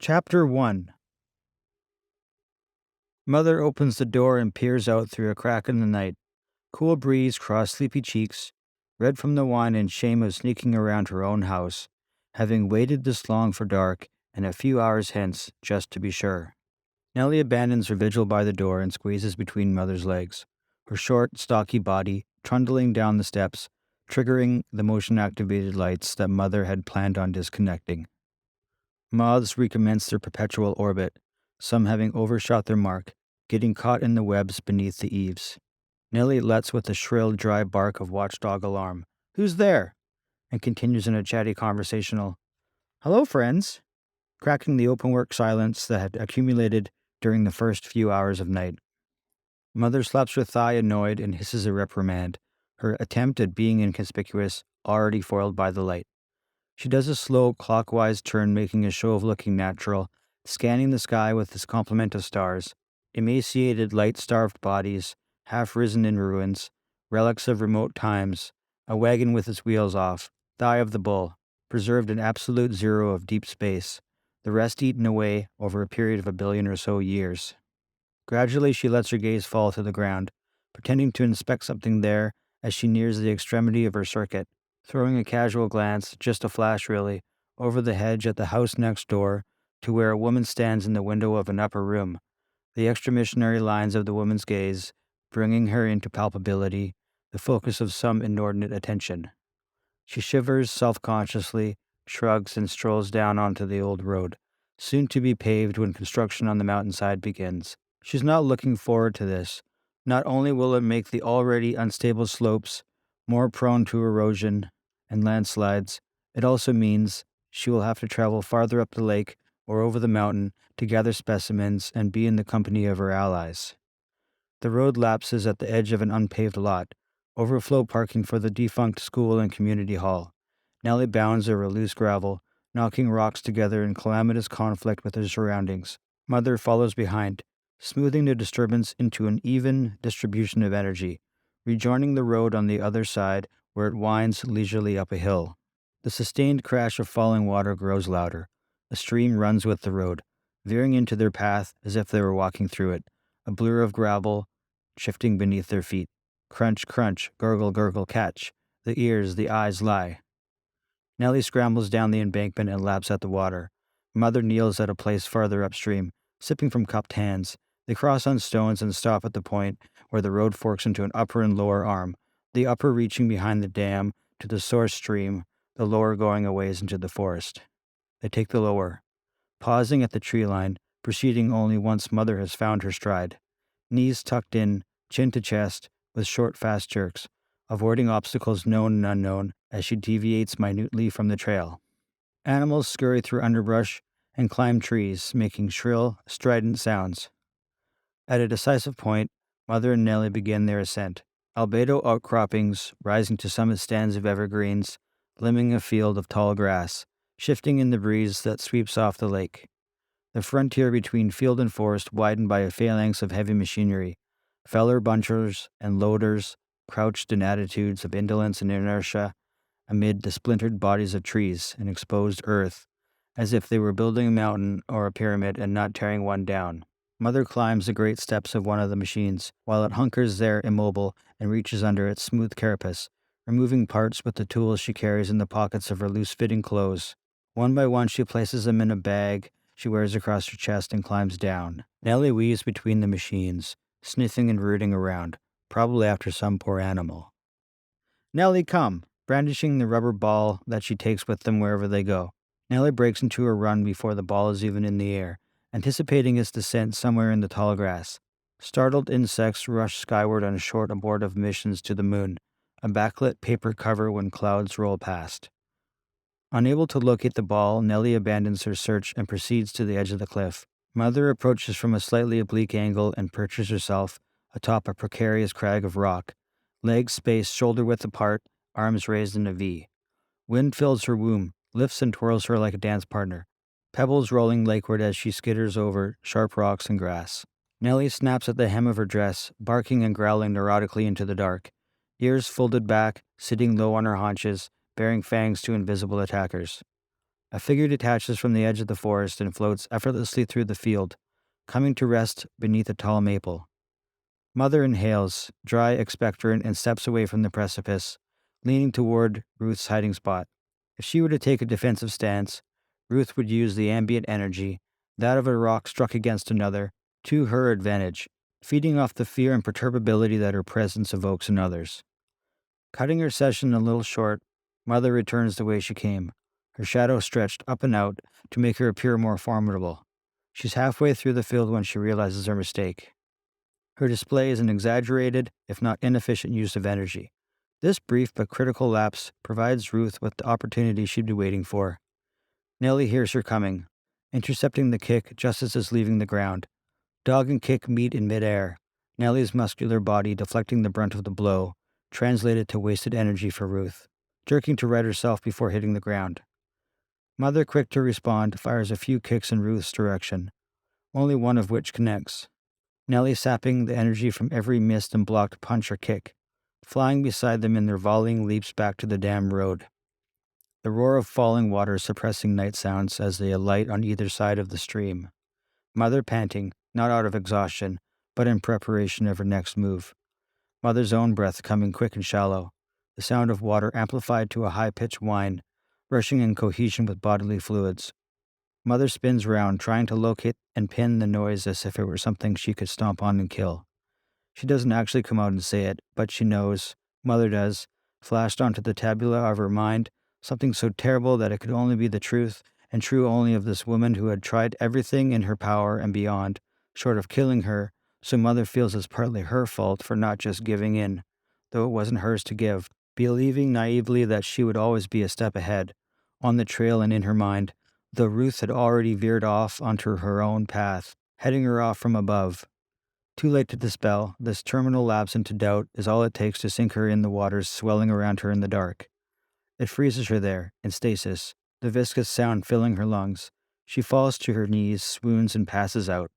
Chapter 1. Mother opens the door and peers out through a crack in the night. Cool breeze cross sleepy cheeks, red from the wine and shame of sneaking around her own house, having waited this long for dark and a few hours hence, just to be sure. Nellie abandons her vigil by the door and squeezes between Mother's legs, her short, stocky body trundling down the steps, triggering the motion-activated lights that Mother had planned on disconnecting. Moths recommence their perpetual orbit, some having overshot their mark, getting caught in the webs beneath the eaves. Nellie lets with a shrill, dry bark of watchdog alarm. "Who's there?" and continues in a chatty conversational, "Hello, friends," cracking the open-work silence that had accumulated during the first few hours of night. Mother slaps her thigh annoyed and hisses a reprimand, her attempt at being inconspicuous already foiled by the light. She does a slow, clockwise turn, making a show of looking natural, scanning the sky with its complement of stars, emaciated, light-starved bodies, half-risen in ruins, relics of remote times, a wagon with its wheels off, thigh of the bull, preserved in absolute zero of deep space, the rest eaten away over a period of 1 billion or so years. Gradually she lets her gaze fall to the ground, pretending to inspect something there as she nears the extremity of her circuit, throwing a casual glance, just a flash really, over the hedge at the house next door to where a woman stands in the window of an upper room, the extra-missionary lines of the woman's gaze bringing her into palpability, the focus of some inordinate attention. She shivers self-consciously, shrugs, and strolls down onto the old road, soon to be paved when construction on the mountainside begins. She's not looking forward to this. Not only will it make the already unstable slopes more prone to erosion and landslides, it also means she will have to travel farther up the lake or over the mountain to gather specimens and be in the company of her allies. The road lapses at the edge of an unpaved lot, overflow parking for the defunct school and community hall. Nellie bounds over loose gravel, knocking rocks together in calamitous conflict with her surroundings. Mother follows behind, smoothing the disturbance into an even distribution of energy, rejoining the road on the other side where it winds leisurely up a hill. The sustained crash of falling water grows louder. A stream runs with the road, veering into their path as if they were walking through it, a blur of gravel shifting beneath their feet. Crunch, crunch, gurgle, gurgle, catch. The ears, the eyes lie. Nellie scrambles down the embankment and laps at the water. Mother kneels at a place farther upstream, sipping from cupped hands. They cross on stones and stop at the point where the road forks into an upper and lower arm, the upper reaching behind the dam to the source stream, the lower going a ways into the forest. They take the lower, pausing at the tree line, proceeding only once Mother has found her stride. Knees tucked in, chin to chest, with short, fast jerks, avoiding obstacles known and unknown as she deviates minutely from the trail. Animals scurry through underbrush and climb trees, making shrill, strident sounds. At a decisive point, Mother and Nellie begin their ascent. Albedo outcroppings rising to summit stands of evergreens, limning a field of tall grass, shifting in the breeze that sweeps off the lake. The frontier between field and forest widened by a phalanx of heavy machinery, feller bunchers and loaders crouched in attitudes of indolence and inertia amid the splintered bodies of trees and exposed earth, as if they were building a mountain or a pyramid and not tearing one down. Mother climbs the great steps of one of the machines, while it hunkers there immobile and reaches under its smooth carapace, removing parts with the tools she carries in the pockets of her loose-fitting clothes. One by one she places them in a bag she wears across her chest and climbs down. Nellie weaves between the machines, sniffing and rooting around, probably after some poor animal. "Nellie, come!" brandishing the rubber ball that she takes with them wherever they go. Nellie breaks into a run before the ball is even in the air, anticipating its descent somewhere in the tall grass. Startled insects rush skyward on short abortive missions to the moon, a backlit paper cover when clouds roll past. Unable to locate the ball, Nellie abandons her search and proceeds to the edge of the cliff. Mother approaches from a slightly oblique angle and perches herself atop a precarious crag of rock, legs spaced shoulder-width apart, arms raised in a V. Wind fills her womb, lifts and twirls her like a dance partner, pebbles rolling lakeward as she skitters over sharp rocks and grass. Nellie snaps at the hem of her dress, barking and growling neurotically into the dark, ears folded back, sitting low on her haunches, baring fangs to invisible attackers. A figure detaches from the edge of the forest and floats effortlessly through the field, coming to rest beneath a tall maple. Mother inhales, dry, expectorant, and steps away from the precipice, leaning toward Ruth's hiding spot. If she were to take a defensive stance, Ruth would use the ambient energy, that of a rock struck against another, to her advantage, feeding off the fear and perturbability that her presence evokes in others. Cutting her session a little short, Mother returns the way she came, her shadow stretched up and out to make her appear more formidable. She's halfway through the field when she realizes her mistake. Her display is an exaggerated, if not inefficient, use of energy. This brief but critical lapse provides Ruth with the opportunity she'd be waiting for. Nellie hears her coming, intercepting the kick just as it's leaving the ground. Dog and kick meet in midair, Nellie's muscular body deflecting the brunt of the blow, translated to wasted energy for Ruth, jerking to right herself before hitting the ground. Mother, quick to respond, fires a few kicks in Ruth's direction, only one of which connects. Nellie sapping the energy from every missed and blocked punch or kick, flying beside them in their volleying leaps back to the dam road. The roar of falling water suppressing night sounds as they alight on either side of the stream. Mother panting, not out of exhaustion, but in preparation of her next move. Mother's own breath coming quick and shallow, the sound of water amplified to a high-pitched whine, rushing in cohesion with bodily fluids. Mother spins round, trying to locate and pin the noise as if it were something she could stomp on and kill. She doesn't actually come out and say it, but she knows, Mother does, flashed onto the tabula of her mind, something so terrible that it could only be the truth, and true only of this woman who had tried everything in her power and beyond, short of killing her, so Mother feels it's partly her fault for not just giving in, though it wasn't hers to give, believing naively that she would always be a step ahead, on the trail and in her mind, though Ruth had already veered off onto her own path, heading her off from above. Too late to dispel, this terminal lapse into doubt is all it takes to sink her in the waters swelling around her in the dark. It freezes her there, in stasis, the viscous sound filling her lungs. She falls to her knees, swoons, and passes out.